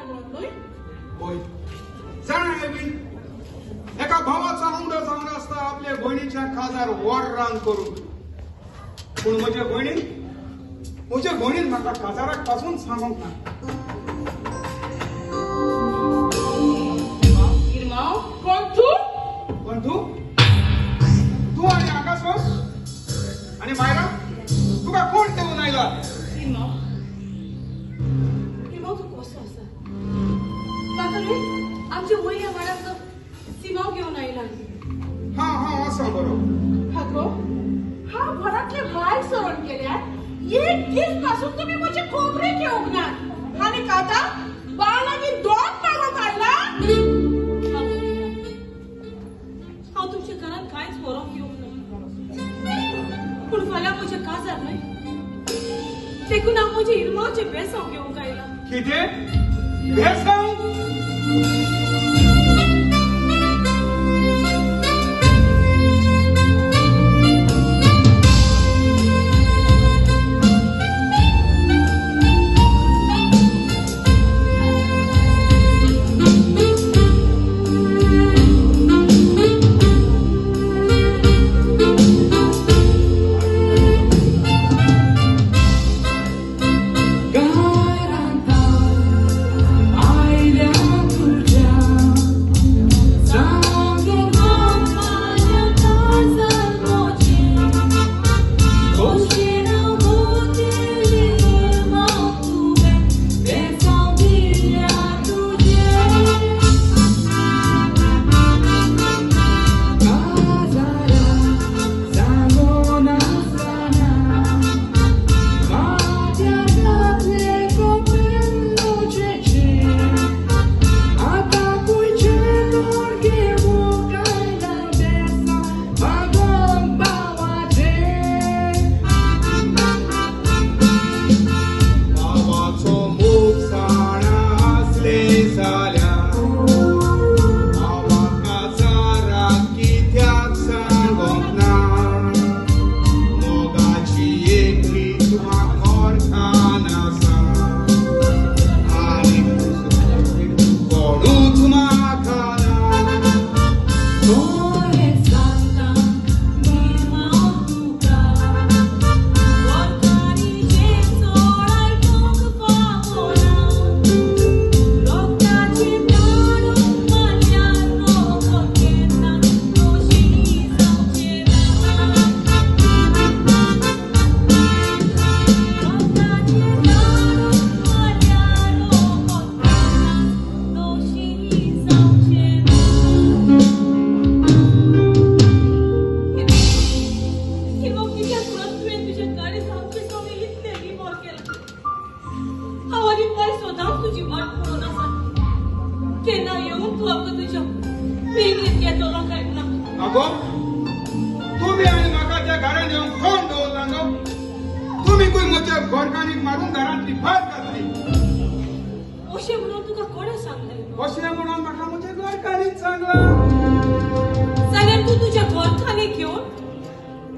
म्हणून न्हय होय जाणाय बी एका भावाचा अंड जावन असता आपल्या भयणीच्या काजार वर रान करून पूण म्हज्या भयणीन म्हाका काजाराक पासून सांगूंक ना कोण तू तू आणि आकाश आणि मायरा तुका कोण ठेवून आयला तू कसो आसा म्हाका न्हय आमच्या वया वाड्याचो सिमाव घेवन आयला हा असं बरोबर हागो हा घरातले भायर सरण केल्यार एक दीस पासून तुम्ही म्हजे कोंबडे घेवंक ना आनी आता बाळागी दोन मागो काडला हांव तुमच्या घरात कांयच व्हरोंक येवंक ना पूण फाल्यां म्हजें काजार न्हय देखून हांव म्हजे इरमावचे बेसांव घेवंक आयला कितें बेसांव कोणकानीक मारून घरांतली भायर घातली अशें म्हणून तुका कोणे सांगलें अशें म्हणून म्हाका म्हज्या घरकान्नीक सांगला जाल्यार तूं तुज्या घरकान्नीक घेवन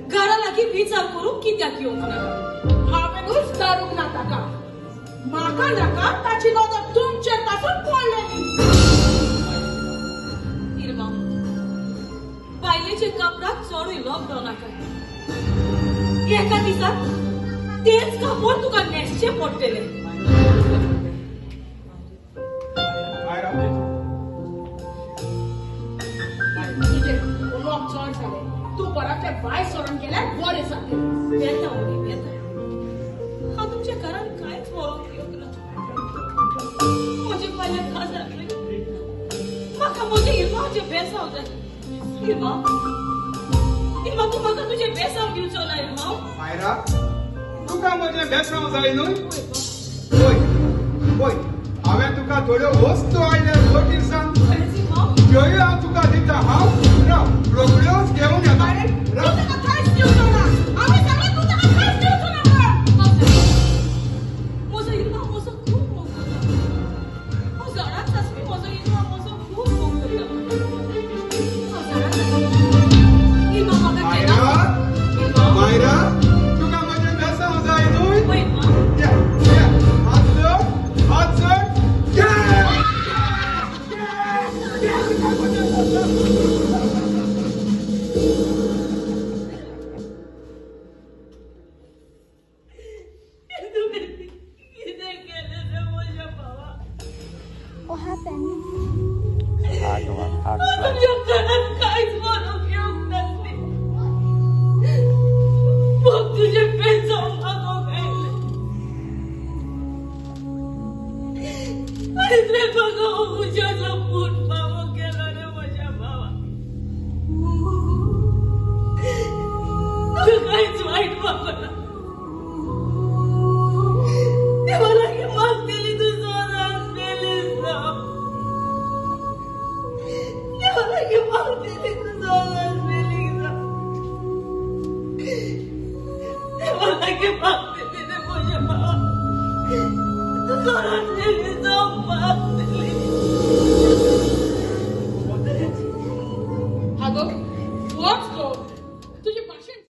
घरा लागीं विचार करूंक कित्याक येवंक ना हांवेनूच दारूंक ना ताका म्हाका नाका ताची नदर तुमचेर पासून पडलेली इरमा बायलेचे कपडाक चडूय लोक नाका एका दिसाक तेच कापड तुका न्हेसचे पडटले चड जाले तूं घरातले भायर सरून गेल्यार बरें जालें येता उडी येता हांव तुमच्या घरान कांयच व्हरोंक येवंक ना म्हजे फाल्यां काजार म्हाका म्हजे इरमाचे बेसांव जाय इरमा तूं म्हाका तुजे बेसांव दिवचो ना इरमा मायरा तुका म्हजे बेसांव जाय न्हय पळय हांवें तुका थोड्यो वस्तू आयल्या लोटीर सांग ह्योय हांव तुका दिता हांव राव रोखड्योच घेवन येता म्हजो इरमा म्हजो खूब मोग करता हांव झाडाक आसपी म्हजो इरमा म्हजो खूब मोग करता इरमा म्हाका मायरा तुका म्हजे बेसांव जाय न्हय पळय हात जोड What happened? तुझ्या घरात काहीच मला उपयोग नसते. मग तुझे पैसे मागो खायला. आणि ते बघा उशाचा पूट मागो केला रे माझ्या भावा. तू काहीच वाईट वागला.